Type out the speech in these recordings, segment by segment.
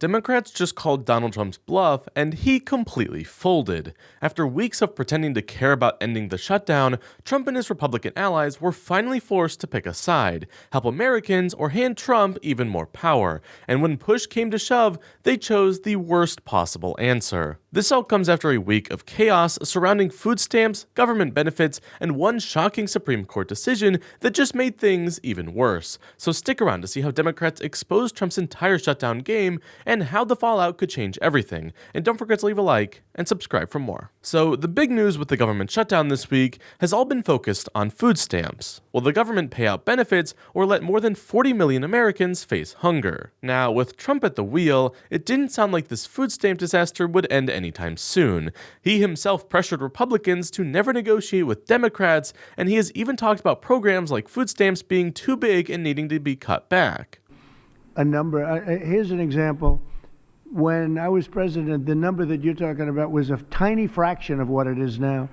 Democrats just called Donald Trump's bluff, and he completely folded. After weeks of pretending to care about ending the shutdown, Trump and his Republican allies were finally forced to pick a side, help Americans, or hand Trump even more power. And when push came to shove, they chose the worst possible answer. This all comes after a week of chaos surrounding food stamps, government benefits, and one shocking Supreme Court decision that just made things even worse. So stick around to see how Democrats expose Trump's entire shutdown game and how the fallout could change everything. And don't forget to leave a like and subscribe for more. So the big news with the government shutdown this week has all been focused on food stamps. Will the government pay out benefits or let more than 40 million Americans face hunger? Now, with Trump at the wheel, it didn't sound like this food stamp disaster would end anytime soon. He himself pressured Republicans to never negotiate with Democrats, and he has even talked about programs like food stamps being too big and needing to be cut back. Here's an example. When I was president, the number that you're talking about was a tiny fraction of what it is now.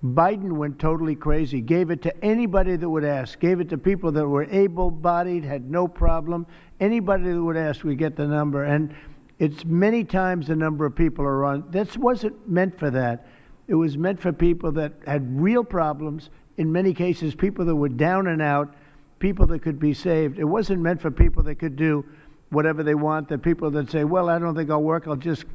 Biden went totally crazy, gave it to anybody that would ask, gave it to people that were able-bodied, had no problem. Anybody that would ask, we get the number. And it's many times the number of people are on. This wasn't meant for that. It was meant for people that had real problems, in many cases people that were down and out, people that could be saved. It wasn't meant for people that could do whatever they want, the people that say, well, I don't think I'll work, I'll just,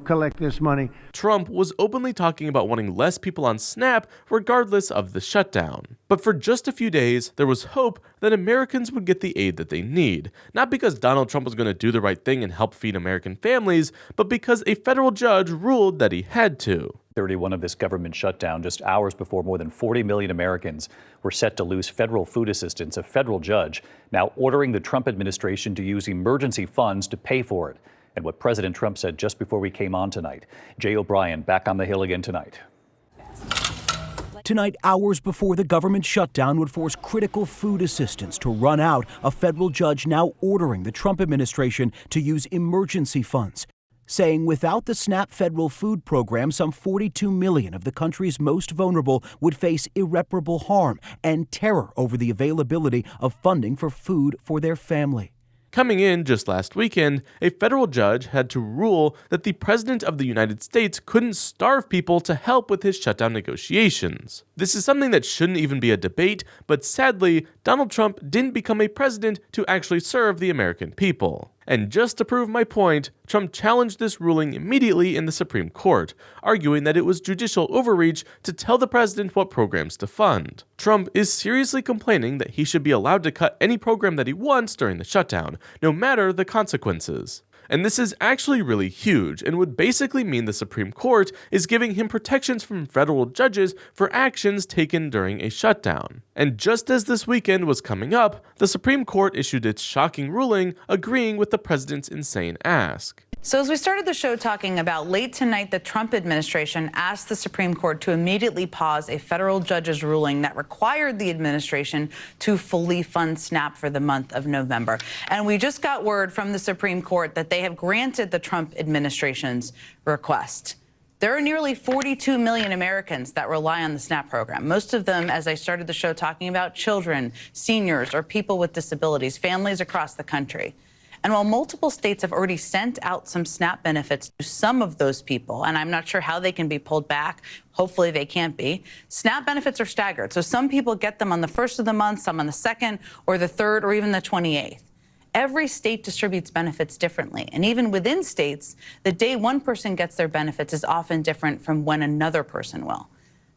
collect this money. Trump was openly talking about wanting less people on SNAP regardless of the shutdown. But for just a few days, there was hope that Americans would get the aid that they need. Not because Donald Trump was going to do the right thing and help feed American families, but because a federal judge ruled that he had to. 31 of this government shutdown just hours before more than 40 million Americans were set to lose federal food assistance. A federal judge now ordering the Trump administration to use emergency funds to pay for it. And what President Trump said just before we came on tonight. Jay O'Brien back on the Hill again tonight. Tonight, hours before the government shutdown would force critical food assistance to run out, a federal judge now ordering the Trump administration to use emergency funds, saying without the SNAP federal food program, some 42 million of the country's most vulnerable would face irreparable harm and terror over the availability of funding for food for their family. Coming in just last weekend, a federal judge had to rule that the President of the United States couldn't starve people to help with his shutdown negotiations. This is something that shouldn't even be a debate, but sadly, Donald Trump didn't become a president to actually serve the American people. And just to prove my point, Trump challenged this ruling immediately in the Supreme Court, arguing that it was judicial overreach to tell the president what programs to fund. Trump is seriously complaining that he should be allowed to cut any program that he wants during the shutdown, no matter the consequences. And this is actually really huge and would basically mean the Supreme Court is giving him protections from federal judges for actions taken during a shutdown. And just as this weekend was coming up, the Supreme Court issued its shocking ruling agreeing with the president's insane ask. So as we started the show talking about late tonight, the Trump administration asked the Supreme Court to immediately pause a federal judge's ruling that required the administration to fully fund SNAP for the month of November. And we just got word from the Supreme Court that they have granted the Trump administration's request. There are nearly 42 million Americans that rely on the SNAP program. Most of them, as I started the show talking about, children, seniors, or people with disabilities, families across the country. And while multiple states have already sent out some SNAP benefits to some of those people, and I'm not sure how they can be pulled back, hopefully they can't be, SNAP benefits are staggered. So some people get them on the 1st of the month, some on the 2nd or the 3rd or even the 28th. Every state distributes benefits differently. And even within states, the day one person gets their benefits is often different from when another person will.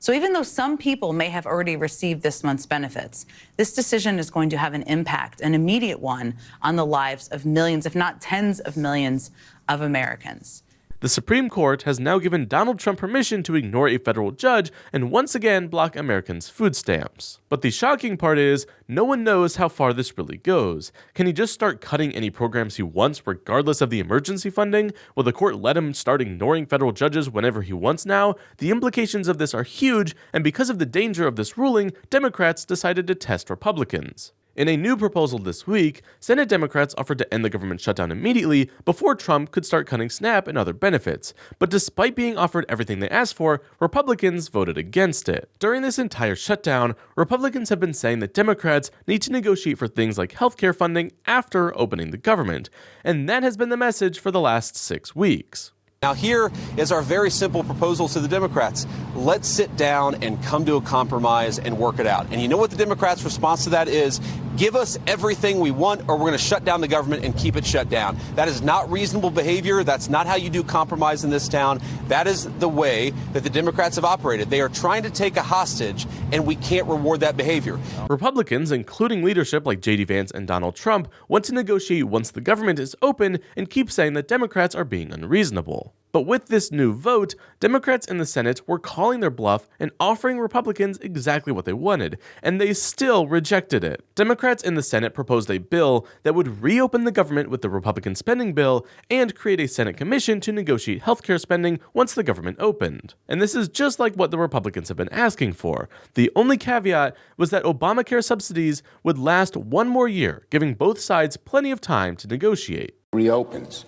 So even though some people may have already received this month's benefits, this decision is going to have an impact, an immediate one, on the lives of millions, if not tens of millions of Americans. The Supreme Court has now given Donald Trump permission to ignore a federal judge and once again block Americans' food stamps. But the shocking part is, no one knows how far this really goes. Can he just start cutting any programs he wants regardless of the emergency funding? Will the court let him start ignoring federal judges whenever he wants now? The implications of this are huge, and because of the danger of this ruling, Democrats decided to test Republicans. In a new proposal this week, Senate Democrats offered to end the government shutdown immediately before Trump could start cutting SNAP and other benefits. But despite being offered everything they asked for, Republicans voted against it. During this entire shutdown, Republicans have been saying that Democrats need to negotiate for things like healthcare funding after opening the government. And that has been the message for the last 6 weeks. Now here is our very simple proposal to the Democrats. Let's sit down and come to a compromise and work it out. And you know what the Democrats' response to that is? Give us everything we want or we're going to shut down the government and keep it shut down. That is not reasonable behavior. That's not how you do compromise in this town. That is the way that the Democrats have operated. They are trying to take a hostage and we can't reward that behavior. Republicans, including leadership like J.D. Vance and Donald Trump, want to negotiate once the government is open and keep saying that Democrats are being unreasonable. But with this new vote, Democrats in the Senate were calling their bluff and offering Republicans exactly what they wanted, and they still rejected it. Democrats in the Senate proposed a bill that would reopen the government with the Republican spending bill and create a Senate commission to negotiate healthcare spending once the government opened. And this is just like what the Republicans have been asking for. The only caveat was that Obamacare subsidies would last 1 more year, giving both sides plenty of time to negotiate. Reopens.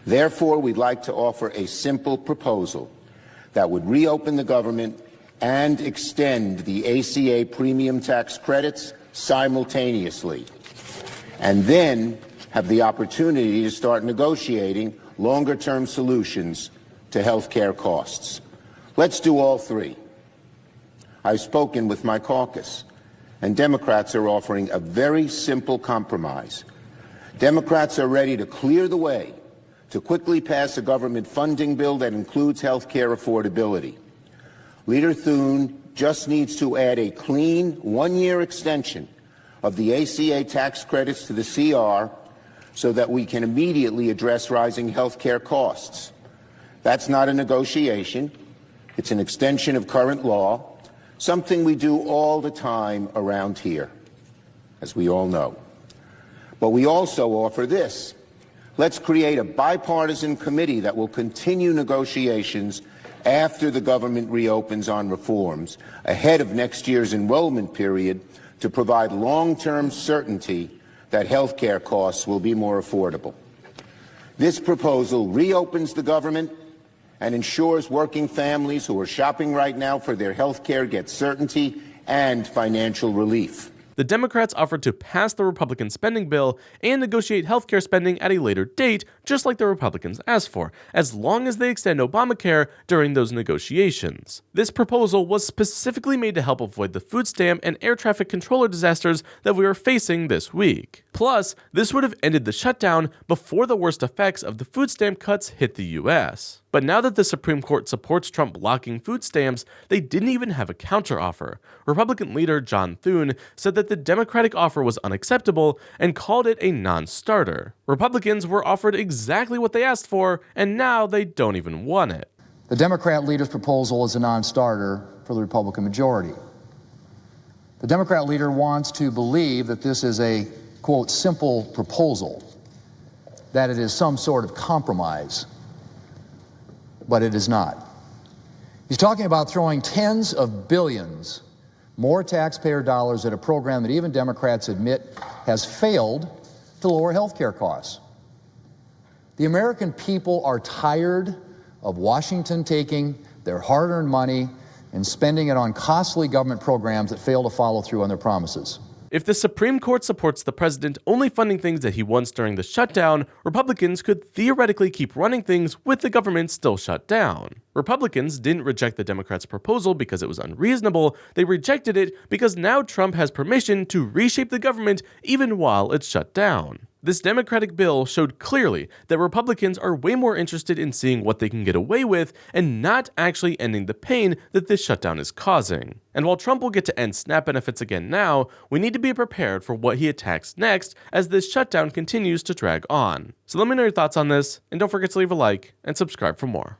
Therefore, we'd like to offer a simple proposal that would reopen the government and extend the ACA premium tax credits simultaneously, and then have the opportunity to start negotiating longer-term solutions to health care costs. Let's do all three. I've spoken with my caucus, and Democrats are offering a very simple compromise. Democrats are ready to clear the way to quickly pass a government funding bill that includes health care affordability. Leader Thune just needs to add a clean 1-year extension of the ACA tax credits to the CR so that we can immediately address rising health care costs. That's not a negotiation. It's an extension of current law, something we do all the time around here, as we all know. But we also offer this. Let's create a bipartisan committee that will continue negotiations after the government reopens on reforms, ahead of next year's enrollment period, to provide long-term certainty that health care costs will be more affordable. This proposal reopens the government and ensures working families who are shopping right now for their health care get certainty and financial relief. The Democrats offered to pass the Republican spending bill and negotiate healthcare spending at a later date, just like the Republicans asked for, as long as they extend Obamacare during those negotiations. This proposal was specifically made to help avoid the food stamp and air traffic controller disasters that we are facing this week. Plus, this would have ended the shutdown before the worst effects of the food stamp cuts hit the U.S. But now that the Supreme Court supports Trump blocking food stamps, they didn't even have a counteroffer. Republican leader John Thune said that the Democratic offer was unacceptable and called it a non-starter. Republicans were offered exactly what they asked for, and now they don't even want it. The Democrat leader's proposal is a non-starter for the Republican majority. The Democrat leader wants to believe that this is a, quote, simple proposal, that it is some sort of compromise. But it is not. He's talking about throwing tens of billions more taxpayer dollars at a program that even Democrats admit has failed to lower health care costs. The American people are tired of Washington taking their hard-earned money and spending it on costly government programs that fail to follow through on their promises. If the Supreme Court supports the president only funding things that he wants during the shutdown, Republicans could theoretically keep running things with the government still shut down. Republicans didn't reject the Democrats' proposal because it was unreasonable, they rejected it because now Trump has permission to reshape the government even while it's shut down. This Democratic bill showed clearly that Republicans are way more interested in seeing what they can get away with and not actually ending the pain that this shutdown is causing. And while Trump will get to end SNAP benefits again now, we need to be prepared for what he attacks next as this shutdown continues to drag on. So let me know your thoughts on this, and don't forget to leave a like and subscribe for more.